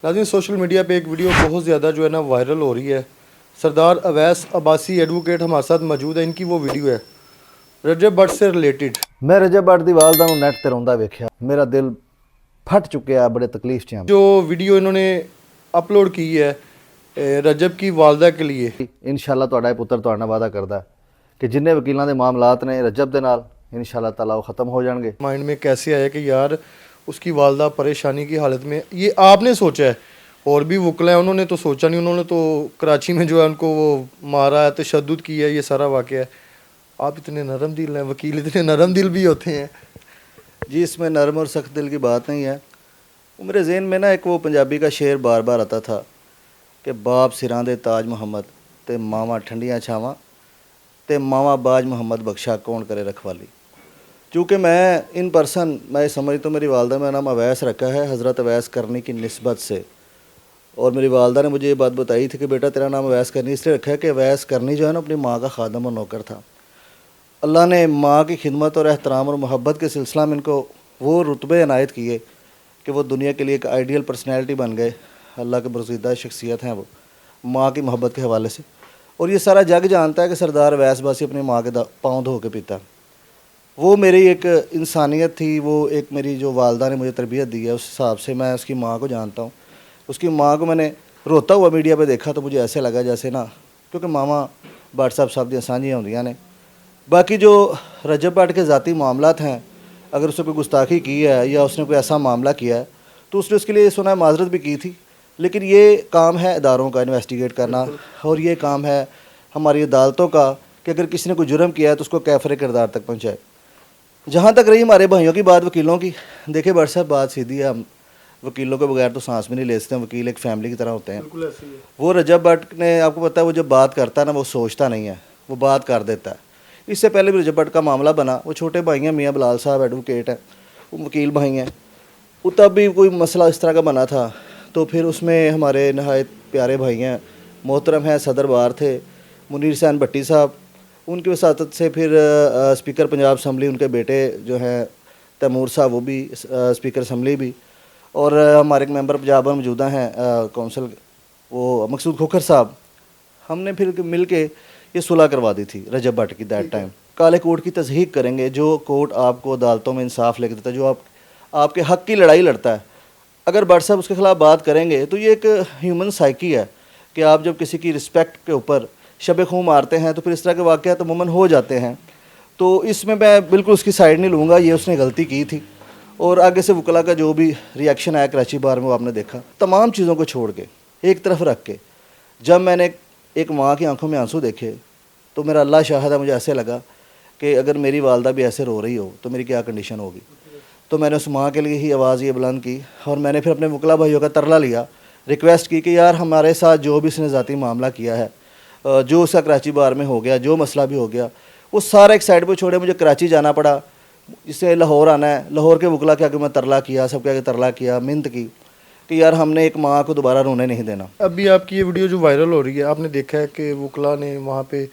नाज़रीन social media पे एक वीडियो बहुत ज़्यादा जो है ना वायरल हो रही है। सरदार अवैस अब्बासी एडवोकेट हमारे साथ मौजूद है। इनकी वो वीडियो है रजब भट्ट से रिलेटेड। मैं रजब भट्ट ਦੀ ਵਾਲਦਾ ਨੂੰ ਨੈਟ ਤੇ ਰੋਂਦਾ ਵੇਖਿਆ, ਮੇਰਾ ਦਿਲ ਫਟ ਚੁੱਕਿਆ, ਬੜੇ ਤਕਲੀਫ 'ਚ ਹਾਂ। जो वीडियो इन्होंने अपलोड की है रजब की वालदा के लिए, ਇਨਸ਼ਾਅੱਲਾ ਤੁਹਾਡਾ ਇਹ ਪੁੱਤਰ ਤੁਹਾਡਾ ਵਾਅਦਾ ਕਰਦਾ ਕਿ ਜਿੰਨੇ ਵਕੀਲਾਂ ਦੇ ਮਾਮਲਾਤ ਨੇ ਰਜਬ ਦੇ ਨਾਲ ਇਨਸ਼ਾਅੱਲਾ ਤਾਲਾ ਉਹ ਖਤਮ ਹੋ ਜਾਣਗੇ। माइंड में कैसे आया कि यार उसकी वालदा परेशानी की हालत में, ये आपने सोचा है? और भी वकला है उन्होंने तो सोचा नहीं, उन्होंने तो कराची में जो है उनको वो मारा है, तशद्दुद किया है, ये सारा वाक़या है। आप इतने नरम दिल हैं, वकील इतने नरम दिल भी होते हैं। जी, इसमें नरम और सख्त दिल की बात नहीं है। वो मेरे जहन में ना एक वो पंजाबी का शेर बार बार आता था कि बाप सिरां दे ताज मोहम्मद ते मावा ठंडियां छावां ते मावा बाज मोहम्मद बख्शा कौन करे रखवाली। चूँकि मैं इन पर्सन मैं समझता हूँ, मेरी वालदा मेरा नाम अवैस रखा है हज़रत अवैस करनी की निस्बत से, और मेरी वालदा ने मुझे ये बात बताई थी कि बेटा तेरा नाम अवैस करनी इसलिए रखा है कि अवैस करनी जो है ना अपनी माँ का खादम और नौकर था। अल्लाह ने माँ की खिदमत और एहतराम और मोहब्बत के सिलसिला में इनको वो रुतबे इनायत किए कि वो दुनिया के लिए एक आइडियल पर्सनैलिटी बन गए। अल्लाह के बरसीदा शख्सियत हैं वो माँ की मोहब्बत के हवाले से। और ये सारा जग जानता है कि सरदार अवैस बासी अपनी माँ के पाँव धो के पीता। वो मेरी एक इंसानियत थी, वो एक मेरी जो वालदा ने मुझे तरबियत दी है, उस हिसाब से मैं उसकी माँ को जानता हूँ। उसकी माँ को मैंने रोता हुआ मीडिया पे देखा तो मुझे ऐसे लगा जैसे ना, क्योंकि मामा भट्ट साहब दी सांझियां होंदियां ने। बाकी जो रजब भट्ट के ज़ाती मामलात हैं, अगर उसने कोई गुस्ताखी की है या उसने कोई ऐसा मामला किया है तो उसने उसके लिए सुना है माजरत भी की थी, लेकिन ये काम है इदारों का इन्वेस्टिगेट करना, और ये काम है हमारी अदालतों का कि अगर किसी ने कोई जुर्म किया है तो उसको कैफरे किरदार तक पहुँचाए। जहाँ तक रही हमारे भाइयों की बात वकीलों की, देखिए भट्ट साहब बात सीधी है, हम वकीलों के बगैर तो सांस भी नहीं ले सकते हैं, वकील एक फैमिली की तरह होते हैं। वो रजब भट्ट ने, आपको पता है वो जब बात करता है ना वो सोचता नहीं है, वो बात कर देता है। इससे पहले भी रजब भट्ट का मामला बना, वो छोटे भाई हैं, मियाँ बिलाल साहब एडवोकेट हैं, वो वकील भाई हैं, वो तब भी कोई मसला इस तरह का बना था तो फिर उसमें हमारे नहायत प्यारे भाई हैं, मोहतरम हैं, सदर बार थे मुनीर हुसैन भट्टी साहब, उनकी वसातत से फिर स्पीकर पंजाब असम्बली उनके बेटे जो हैं तैमूर साहब, वो भी स्पीकर असम्बली भी, और हमारे एक मेंबर पंजाब में मौजूदा हैं कौंसल वो मकसूद खोखर साहब। हमने फिर मिल के ये सुलह करवा दी थी रजब भट्ट की दैट टाइम। काले कोर्ट की तस्हीक करेंगे, जो कोर्ट आपको अदालतों में इंसाफ लेकर देता है, जो आपके हक़ की लड़ाई लड़ता है, अगर भट्ट साहब उसके ख़िलाफ़ बात करेंगे तो ये एक ह्यूमन साइकी है कि आप जब किसी की रिस्पेक्ट के ऊपर शब खून मारते हैं तो फिर इस तरह के वाक़यात अमूमन हो जाते हैं। तो इसमें मैं बिल्कुल उसकी साइड नहीं लूँगा, ये उसने गलती की थी। और आगे से वकला का जो भी रिएक्शन आया कराची बार में वो आपने देखा। तमाम चीज़ों को छोड़ के एक तरफ रख के जब मैंने एक माँ की आंखों में आंसू देखे तो मेरा अल्लाह शाहिद है, मुझे ऐसे लगा कि अगर मेरी वालदा भी ऐसे रो रही हो तो मेरी क्या कंडीशन होगी। तो मैंने उस माँ के लिए ही आवाज़ ये बुलंद की, और मैंने फिर अपने वकला भाइयों का तरला लिया, रिक्वेस्ट की कि यार हमारे साथ जो भी इसने ज़ाती मामला किया है, जो उसका कराची बार में हो गया, जो मसला भी हो गया, वो सारा एक साइड पर छोड़े, मुझे कराची जाना पड़ा, इससे लाहौर आना है। लाहौर के वकला के आगे मैं तरला किया, सबके आगे तरला किया, मिन्नत की कि यार हमने एक माँ को दोबारा रोने नहीं देना। अभी आपकी ये वीडियो जो वायरल हो रही है, आपने देखा है कि वकला ने वहाँ पे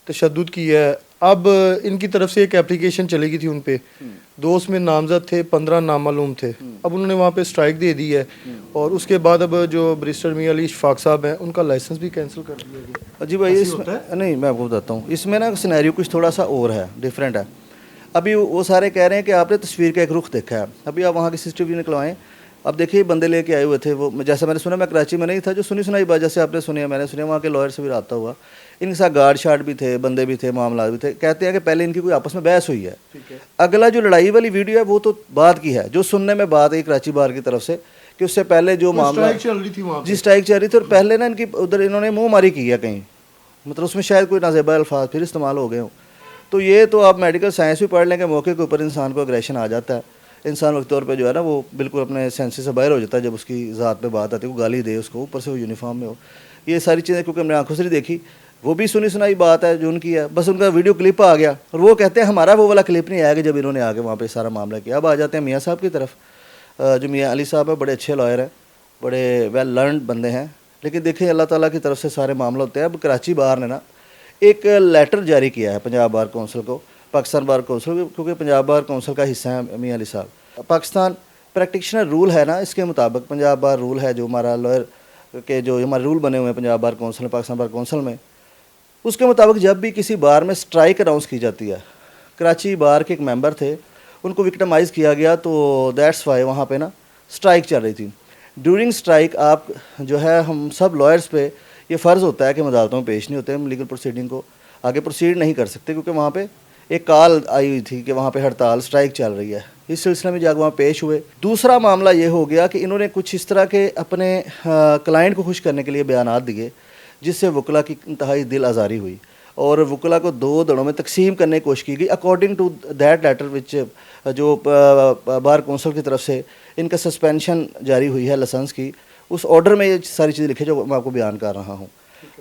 तशद्दुद किया है। अब इनकी तरफ से एक एप्लीकेशन चलेगी थी उन पे, दो उसमें नामजद थे, 15 नामालूम थे। अब उन्होंने वहाँ पे स्ट्राइक दे दी है, और उसके बाद अब जो बैरिस्टर मियां अली इशफाक साहब हैं उनका लाइसेंस भी कैंसिल कर दिया गया। जी भाई, इसमें नहीं, मैं आपको बताता हूँ, इसमें ना सिनेरियो कुछ थोड़ा सा और है, डिफरेंट है। अभी वो सारे कह रहे हैं कि आपने तस्वीर का एक रुख देखा है, अभी आप वहाँ की CCTV निकलवाएं। अब देखिए बंदे लेके आए हुए थे, वो जैसा मैंने सुना, मैं कराची में नहीं था, जो सुनी सुनाई बात जैसे आपने सुनी, मैंने सुनी, वहाँ के लॉयर से भी रब्ता हुआ, इनके साथ गार्ड शार्ड भी थे, बंदे भी थे, मामला भी थे। कहते हैं कि पहले इनकी कोई आपस में बहस हुई है, अगला जो लड़ाई वाली वीडियो है वो तो बात की है, जो सुनने में बात आई कराची बार की तरफ से कि उससे पहले जो मामला चल रही थी वहाँ, जी स्ट्राइक चल रही थी, और पहले ना इनकी उधर इन्होंने मुँह मारी की है कहीं, मतलब उसमें शायद कोई नाजेबा अल्फाज फिर इस्तेमाल हो गए हों। तो ये तो आप मेडिकल साइंस भी पढ़ लें कि मौके के ऊपर इंसान को एग्रेशन आ जाता है, इंसान वक्त तौर पे जो है ना वो बिल्कुल अपने सेंसेस से बाहर हो जाता है जब उसकी ज़ात पे बात आती है, वो गाली दे उसको, ऊपर से वो यूनिफॉर्म में हो। ये सारी चीज़ें क्योंकि हमने आंखों से नहीं देखी, वो भी सुनी सुनाई बात है जो उनकी है, बस उनका वीडियो क्लिप आ गया, और वो कहते हैं हमारा वो वाला क्लिप नहीं आया कि जब इन्होंने आगे वहाँ पर सारा मामला किया। अब आ जाते हैं मियाँ साहब की तरफ, जो मियाँ अली साहब है, बड़े अच्छे लॉयर हैं, बड़े वेल लर्नड बंदे हैं, लेकिन देखिए अल्लाह ताला की तरफ से सारे मामला होते हैं। अब कराची बार ने ना एक लेटर जारी किया है पंजाब बार कौंसिल को, पाकिस्तान बार कौंसिल, क्योंकि पंजाब बार कौंसिल का हिस्सा है मियाँ अली साहब। पाकिस्तान प्रैक्टिशनर रूल है ना, इसके मुताबिक पंजाब बार रूल है, जो हमारा लॉयर के जो हमारे रूल बने हुए हैं Punjab bar council, Pakistan bar council में, उसके मुताबिक जब भी किसी बार में स्ट्राइक अनाउंस की जाती है, कराची बार के एक मेंबर थे, उनको विक्टिमाइज़ किया गया, तो दैट्स वाई वहाँ पे ना स्ट्राइक चल रही थी। ड्यूरिंग स्ट्राइक आप जो है, हम सब लॉयर्स पे ये फ़र्ज़ होता है कि हम अदालतों में पेश नहीं होते, हम लीगल प्रोसीडिंग को आगे प्रोसीड नहीं कर सकते, क्योंकि वहाँ पे एक कॉल आई हुई थी कि वहाँ पे हड़ताल स्ट्राइक चल रही है। इस सिलसिले में जाकर वहाँ पेश हुए। दूसरा मामला ये हो गया कि इन्होंने कुछ इस तरह के अपने क्लाइंट को खुश करने के लिए बयानात दिए, जिससे वकला की इंतहाई दिल आज़ारी हुई और वकला को 2 धड़ों में तकसीम करने की कोशिश की गई। अकॉर्डिंग टू दैट लेटर विच जो बार कौंसिल की तरफ से इनका सस्पेंशन जारी हुई है लाइसेंस की, उस ऑर्डर में ये सारी चीज़ें लिखी जो मैं आपको बयान कर रहा हूँ।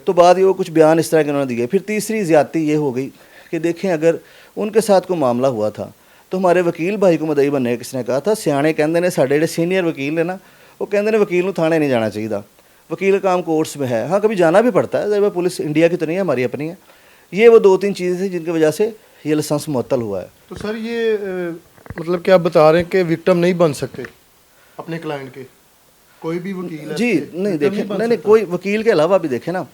तो बाद ये वो कुछ बयान इस तरह के उन्होंने दिए। फिर तीसरी ज़्यादती ये हो गई कि देखें, अगर उनके साथ कोई मामला हुआ था तो हमारे वकील भाई को मदई बनने किसने कहा था, सियाने कहते ने साढ़े जो सीनियर वकील है ना, वो कहते हैं वकील को थाने नहीं जाना चाहिए, वकील का काम कोर्ट्स में है। हाँ, कभी जाना भी पड़ता है, जब पुलिस इंडिया की तो नहीं है, हमारी अपनी है। ये वो 2-3 चीज़ें थी जिनकी वजह से ये लाइसेंस मुअत्तल हुआ है। तो सर ये मतलब क्या आप बता रहे हैं कि विक्टिम नहीं बन सकते अपने क्लाइंट के, कोई भी वकील है जी नहीं, देखें, नहीं कोई वकील के अलावा भी देखें ना,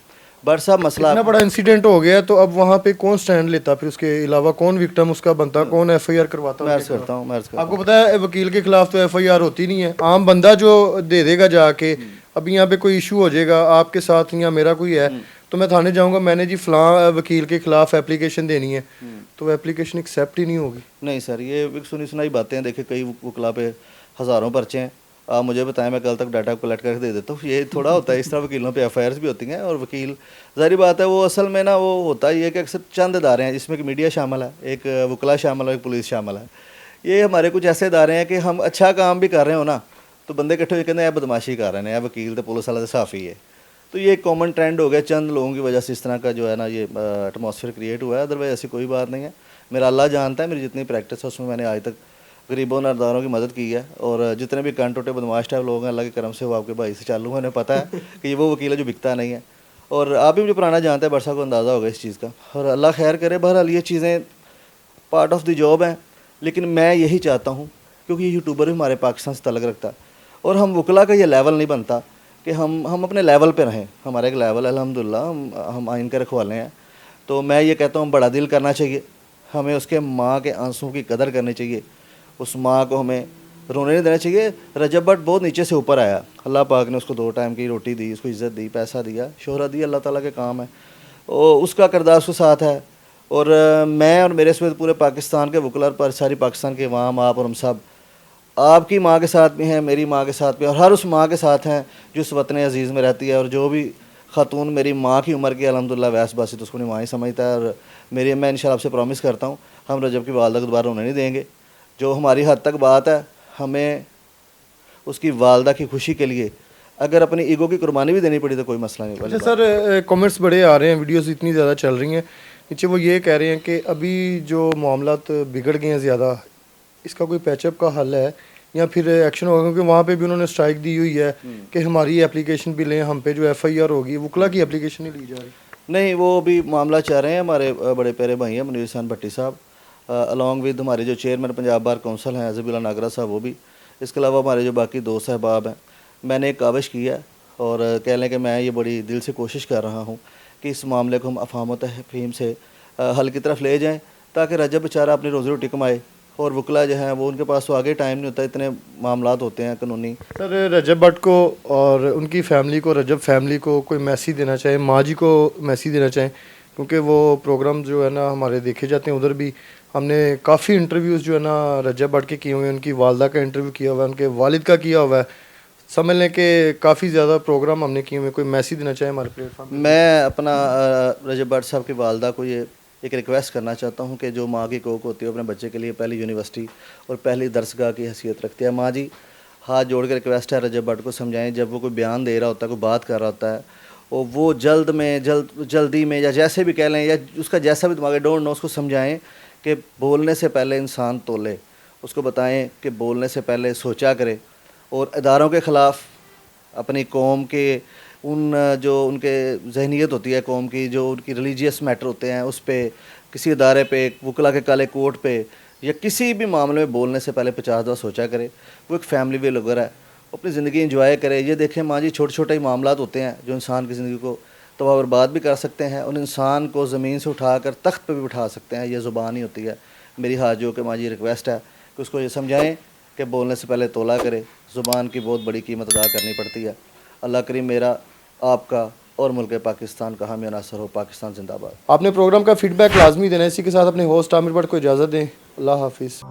बट साहब मसला इतना बड़ा इंसिडेंट हो गया, तो अब वहाँ पे कौन स्टैंड लेता, फिर उसके अलावा कौन विक्टिम उसका बनता, कौन एफआईआर करवाता? मैं करता हूँ। आपको पता है वकील के खिलाफ तो एफआईआर होती नहीं है, आम बंदा जो दे देगा जाके, अब यहाँ पे कोई इशू हो जाएगा आपके साथ या मेरा कोई है, तो मैं थाने जाऊँगा, मैंने जी फलां वकील के खिलाफ एप्लीकेशन देनी है, तो एप्लीकेशन एक्सेप्ट ही नहीं होगी। नहीं सर, ये सुनी सुनाई बातें हैं। देखिए, कई वकला पे हज़ारों पर्चे हैं, आप मुझे बताएं, मैं कल तक डाटा कलेक्ट करके दे देता हूँ। ये थोड़ा होता है, इस तरह वकीलों पे एफआईआर्स भी होती हैं, और वकील ज़ाहिर बात है वो असल में ना वो होता ही है कि अक्सर चंद इदारे हैं जिसमें कि मीडिया शामिल है, एक वकला शामिल है, एक पुलिस शामिल है। ये हमारे कुछ ऐसे इदारे हैं कि हम अच्छा काम भी कर रहे हो ना, तो बंदे इकट्ठे होकर कहते हैं बदमाशी कर रहे हैं, वकील तो पुलिस वाला तो साफ़ी है। तो ये एक कॉमन ट्रेंड हो गया, चंद लोगों की वजह से इस तरह का जो है ना ये एटमॉस्फेयर क्रिएट हुआ है। अदरवाइज ऐसी कोई बात नहीं है। मेरा अल्लाह जानता है, मेरी जितनी प्रैक्टिस है उसमें मैंने आज तक गरीबों नरदारों की मदद की है, और जितने भी कान टोटे बदमाश टाइप लोग हैं, अल्लाह के करम से वो आपके भाई से चालू है, उन्हें पता है कि ये वो वकील है जो बिकता नहीं है। और आप भी मुझे पुराना जानते हैं, बरसा को अंदाज़ा होगा इस चीज़ का, और अल्लाह खैर करे। बहरहाल ये चीज़ें पार्ट ऑफ द जॉब हैं, लेकिन मैं यही चाहता हूँ, क्योंकि ये यूट्यूबर भी हमारे पाकिस्तान से तल्लुक़ रखता है, और हम वकला का ये लेवल नहीं बनता कि हम अपने लेवल पे रहें। हमारा एक लेवल है, अल्हम्दुलिल्लाह हम आइन के रखवाले हैं। तो मैं ये कहता हूँ, बड़ा दिल करना चाहिए, हमें उसके माँ के आंसू की कदर करनी चाहिए, उस माँ को हमें रोने नहीं देना चाहिए। रजब भट्ट बहुत नीचे से ऊपर आया, अल्लाह पाक ने उसको 2 टाइम की रोटी दी, उसको इज़्ज़त दी, पैसा दिया, शोहरत दी, अल्लाह ताला के काम है, और उसका किरदार उसके साथ है। और मैं और मेरे समेत पूरे पाकिस्तान के वकला पर सारी पाकिस्तान के अवाम, आप और हम सब आपकी माँ के साथ भी हैं, मेरी माँ के साथ भी, और हर उस माँ के साथ हैं जो इस वतन अज़ीज़ में रहती है। और जो भी ख़ातून मेरी माँ की उम्र की अल्हम्दुलिल्लाह वैस बासी तो उसको नहीं माँ ही समझता है। और मैं इंशाल्लाह आपसे प्रॉमिस करता हूँ, हम रजब की वालदा को दोबारा होने नहीं देंगे। जो हमारी हद तक बात है, हमें उसकी वालदा की खुशी के लिए अगर अपनी ईगो की कुर्बानी भी देनी पड़ी तो कोई मसला नहीं। अच्छा सर, कमेंट्स बड़े आ रहे हैं, वीडियोस इतनी ज़्यादा चल रही हैं नीचे, वो ये कह रहे हैं कि अभी जो मामलात बिगड़ गए हैं ज़्यादा, इसका कोई पैचअप का हल है या फिर एक्शन होगा? क्योंकि वहाँ पे भी उन्होंने स्ट्राइक दी हुई है कि हमारी एप्लीकेशन भी लें, हम पे जो एफआईआर होगी, वकला की एप्लीकेशन नहीं ली जा रही। नहीं, वो भी मामला चाह रहे हैं हमारे बड़े प्यारे भाई हैं मुनीर हसन भट्टी साहब, अलॉन्ग विद हमारे जो चेयरमैन पंजाब बार काउंसिल हैं अज़ीज़ुल्लाह नागरा साहब, वो भी। इसके अलावा हमारे जो बाकी दोस्त अहबाब हैं, मैंने एक काविश की है, और कह लें कि मैं ये बड़ी दिल से कोशिश कर रहा हूँ कि इस मामले को हम अफ़हाम व तफ़हीम से हल की तरफ ले जाएँ, ताकि रजब बेचारा अपनी रोज़ी रोटी कमाए, और वकला जो है वो उनके पास तो आगे टाइम नहीं होता, इतने मामलात होते हैं कानूनी। सर, रजब भट्ट को और उनकी फैमिली को, रजब फैमिली को कोई मैसेज देना चाहें, माँ जी को मैसेज देना चाहें, क्योंकि वो प्रोग्राम जो है ना हमारे देखे जाते हैं, उधर भी हमने काफ़ी इंटरव्यूज़ जो है ना रजब भट्ट के किए हुए हैं, उनकी वालदा का इंटरव्यू किया हुआ है, उनके वालिद का किया हुआ है, समझ लें कि काफ़ी ज़्यादा प्रोग्राम हमने किए हुए। कोई मैसेज देना चाहें हमारे प्लेटफॉर्म? मैं अपना रजब भट्ट साहब की वालदा को ये एक रिक्वेस्ट करना चाहता हूँ कि जो माँ की कोख होती है अपने बच्चे के लिए पहली यूनिवर्सिटी और पहली दरसगाह की हैसियत रखती है। माँ जी, हाथ जोड़ के रिक्वेस्ट है, रजब भट्ट को समझाएं, जब वो कोई बयान दे रहा होता है, कोई बात कर रहा होता है, और वो जल्दी में या जैसे भी कह लें, या उसका जैसा भी दिमाग है, डोंट नो, उसको समझाएं कि बोलने से पहले इंसान तोले, उसको बताएं कि बोलने से पहले सोचा करे, और इदारों के ख़िलाफ़, अपनी कौम के उन जो उनके जहनीत होती है कौम की, जो उनकी रिलीजियस मैटर होते हैं, उस पर किसी इदारे पे, वकला के काले कोट पे یا کسی بھی معاملے میں بولنے سے پہلے 50 دفعہ سوچا کرے. وہ ایک فیملی وے لگر ہے, وہ اپنی زندگی انجوائے کرے. یہ دیکھیں ماں جی, چھوٹے چھوٹے ہی معاملات ہوتے ہیں جو انسان کی زندگی کو تباہ و برباد بھی کر سکتے ہیں, ان انسان کو زمین سے اٹھا کر تخت پہ بھی بٹھا سکتے ہیں. یہ زبان ہی ہوتی ہے. میری ہاتھ جو کہ ماں جی ریکویسٹ ہے کہ اس کو یہ سمجھائیں کہ بولنے سے پہلے تولا کرے. زبان کی بہت بڑی قیمت ادا کرنی پڑتی ہے. اللہ کریم میرا, آپ کا اور ملک پاکستان کا حامی و ناصر ہو. پاکستان زندہ باد. آپ نے پروگرام کا فیڈ بیک لازمی دینا ہے. اسی کے ساتھ اپنے ہوسٹ عامر بٹ کو اجازت دیں. اللہ حافظ.